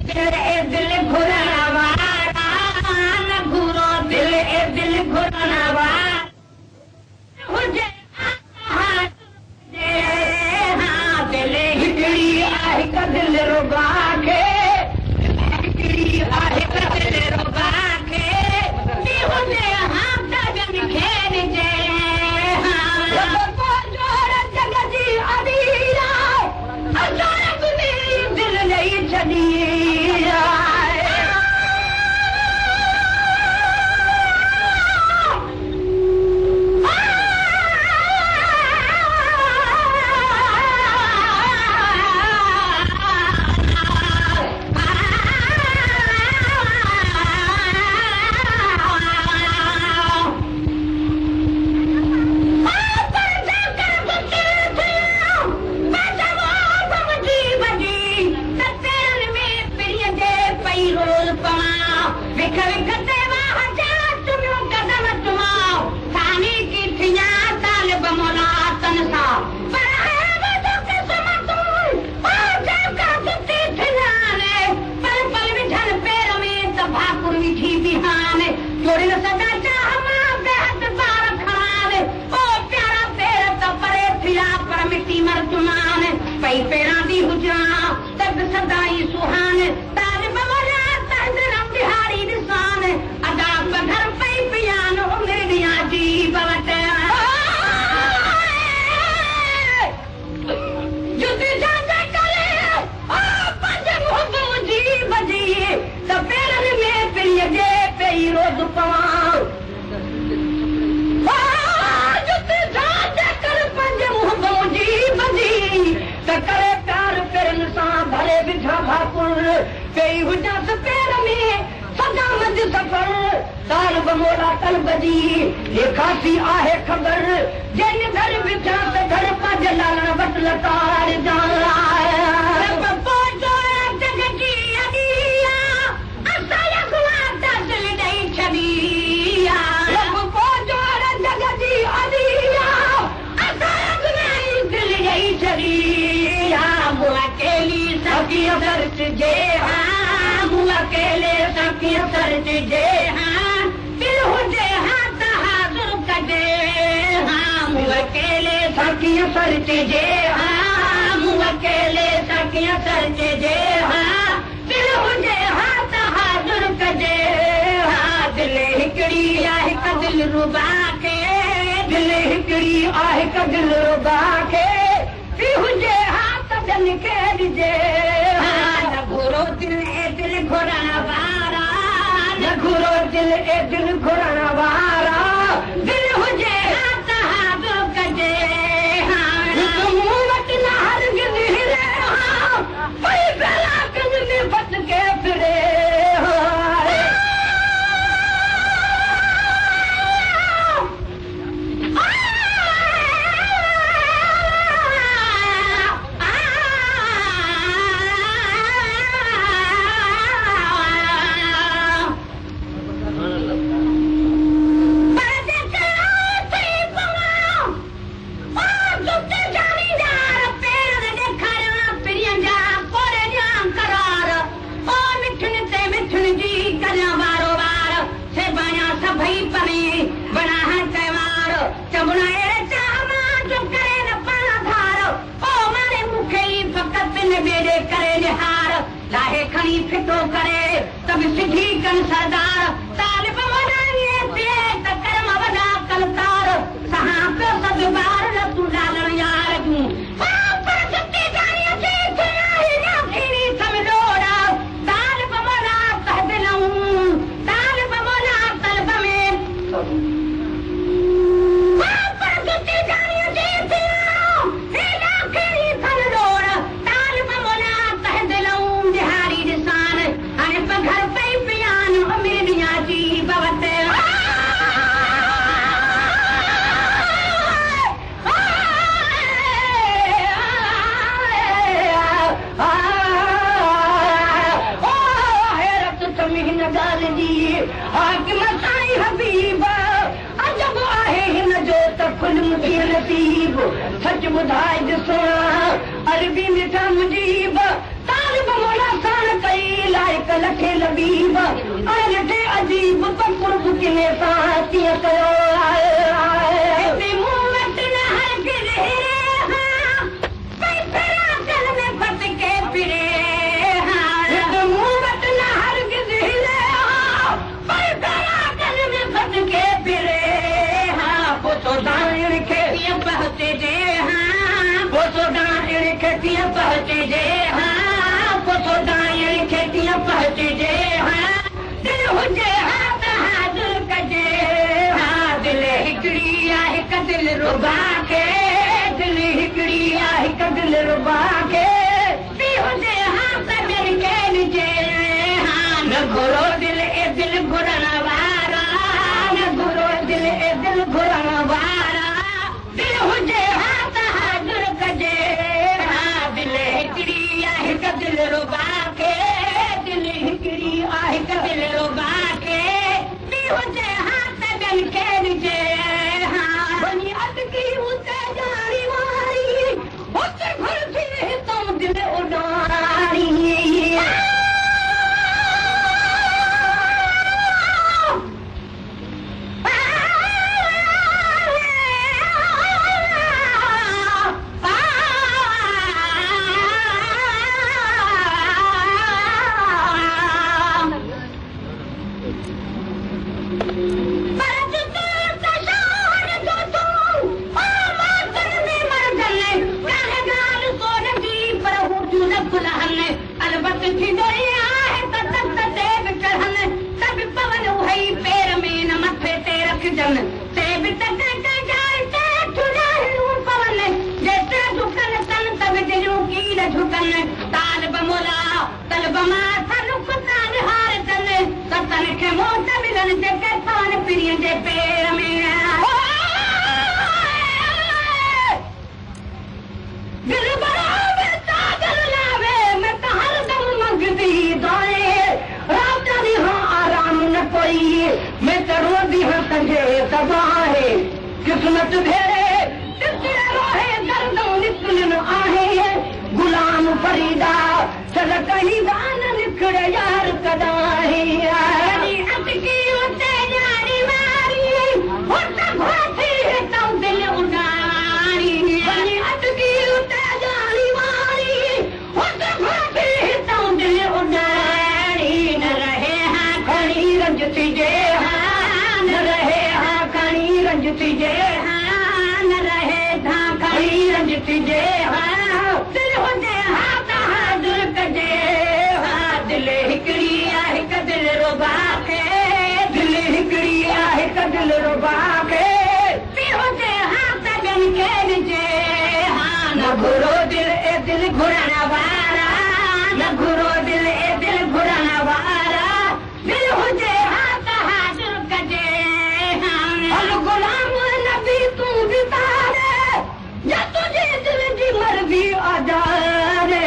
दिल घुरण वारा न घुरो दिल ए दिल घुरण वारा हुजे हाँ दिल हिकिड़ी आहे हिक दिल रुबा खे हिकिड़ी आहे हिक दिल रुबा खे हुजे हाँ तगन खेॾजे जग जी अदीरा अचानक दिल नहीं छॾी खासी आहे ख़बर जन घर बिठा त घर पंज लालण वट लतार जे हाँ मूं अकेले सखी सर्च जे हाँ दिल हुजे हाँ त हाज़ुर कजे हाँ मूं अकेले सखी सर्च जे हाँ मूं अकेले सखी सर्च जे हाँ दिल हुजे हाँ त हाज़ुर कजे हाँ दिल हिकिड़ी आहे हिक दिल रुबा खे दिल हिकिड़ी आहे हिक दिल रुबा खे हुजे हाँ त दिल खे ॾिजे घुरो दिल ए दिल घुरण वारा न घुरो दिल ए दिल घुरण वारा दिल हुजे हाँ त हाज़ुर कजे मूं वटि न हरगिज़ हिरे हाँ पई बेला कन में बच के फिरे लाहे खणी फिटो करे तब सिधी कन सरदार तालिब वनाए ते त कर्म वदा कलतार सहा पे सब बार न तू डालण यार तू पर सत्ते जानी से थी ना खीनी समझोड़ा तालिब वना तहदलूं तालिब वना तलब में सच बुधाए ॾिसो अरबी मिठा मुजीब तालिब मोला साण कई लाइक लखे लबीब अरे अजीब पकुर बुकने साथी कयो आए मुंह में न हर गिरे हां पैरा चल में फट के फिरे हां मुंह में न हर गिरे हां पैरा चल में फट के फिरे हां पोतो दाण के ये पहुंचे जे हां पोतो दाण के ये पहुंचे जे हां पोतो दाण के ये पहुंचे जे हां दिल हुजे हाथ हाज़िर कजे हां दिल हिकड़ी आहे कदिल रुबा के दिल हिकड़ी आहे कदिल रुबा के दी हुजे हाथ दिल के निजे हां न घुरो दिल ए दिल घुरण वारा न घुरो दिल ए दिल घुरण वारा दिल हुजे हाथ हाज़िर कजे हां दिल हिकड़ी आहे कदिल रुबा के दिल हिकड़ी आहे कदिल रुबा के दी हुजे हाथ दिल के निजे हां बनी अटकी उते जारी वारी उते घर थी तो दिल उडारी किस्मत भेड़े रोहे दर्दों निकलन आहे गुलाम फरीदा चल कहीं गान निकड़े यार कदाही अटकी उते जारी वारी उते घोटी तो दिल उडारी अटकी उते जारी वारी उते घोटी तो दिल उडारी न रहे हाँ खड़ी रंजती जे हाँ न रहे हाँ खड़ी रंजती जे हाँ न रहे धा खड़ी रंजती जे हाँ दिल हुजे हाथ हाज़िर कजे हाँ दिल हिकड़ी आहे कदिल रुबा के दिल हिकड़ी आहे कदिल रुबा के दिल हुजे हाथ दिल के निजे हाँ न घुरो दिल ए दिल घुरण वारा न घुरो दिल ए दिल घुरण वारा दिल हुजे हाथ हाज़िर कजे हाँ गुलाम नबी तू भी तारे या तुझे दिल की मर्जी आजारे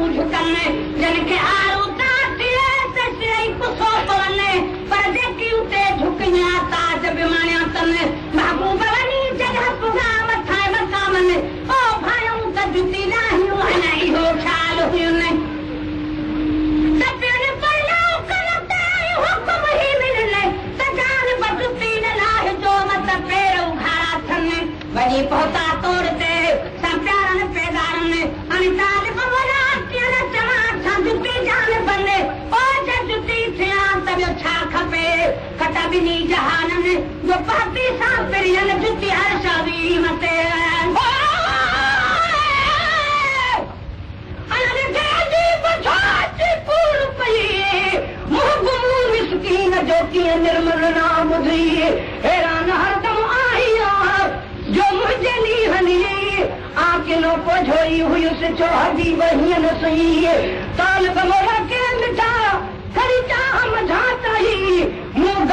जिनके आरू पर जेकी उते झुकया ताज बिमानिया तन महबूब वनी जगह पुगा मथा मकाम में ओ भाइयों त जुती नाही नहीं हो ख्याल हुन सपने पहला करते हुक्म ही मिलने सजान बदती न लाह जो मत पैर उघाड़ा थन वजी पहुंचा तोड़ते सब प्यारन पेदारन अनिताल बवरा तेरा चमा छजुती जान बने ओ जजुती थिया तब छा खपे कटा बिनी जहान में जो पाती सा पेरियन जुती हर शादी मते अरे देदी बचाती पूर पई मुहगुमू मिस्कीन जो की निर्मल नाम दी हैरान हरदम आईया जो मुझे नी हनी आकिलो पोझोई हुई उस चौहदी वहियन सही ताल बमोरा के मिठा खरी चाह मझाता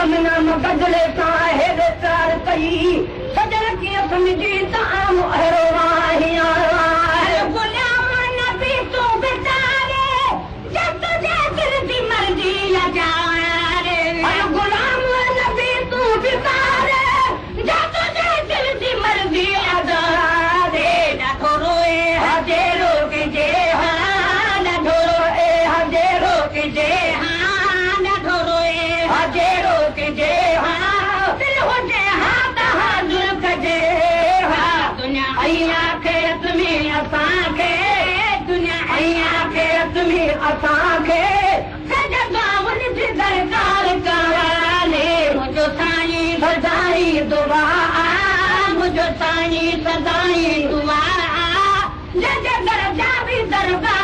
दमना मगजले साहेब तार कई सजन की समझी ताम अहरो वाहिया गुलाम नबी तू बेचारे जब तुझे दिल की मर्जी आ जाए गुलाम नबी तू बेचारे जब तुझे दिल की मर्जी आ जाए ना रोए हजे रोक जे हाँ ना रोए हजे रोक जे हाँ ना रोए हजे रोक जे हाँ दिल हो जे हाँ तहाँ दुर्ग जे हाँ दुनिया अया खेत में असांखे दुनिया अया खेत में असांखे सजगावन जी दरकार कराने मुझो साईं सदाई दुआ मुझो साईं सदाई दुआ जज दरजा भी दरबार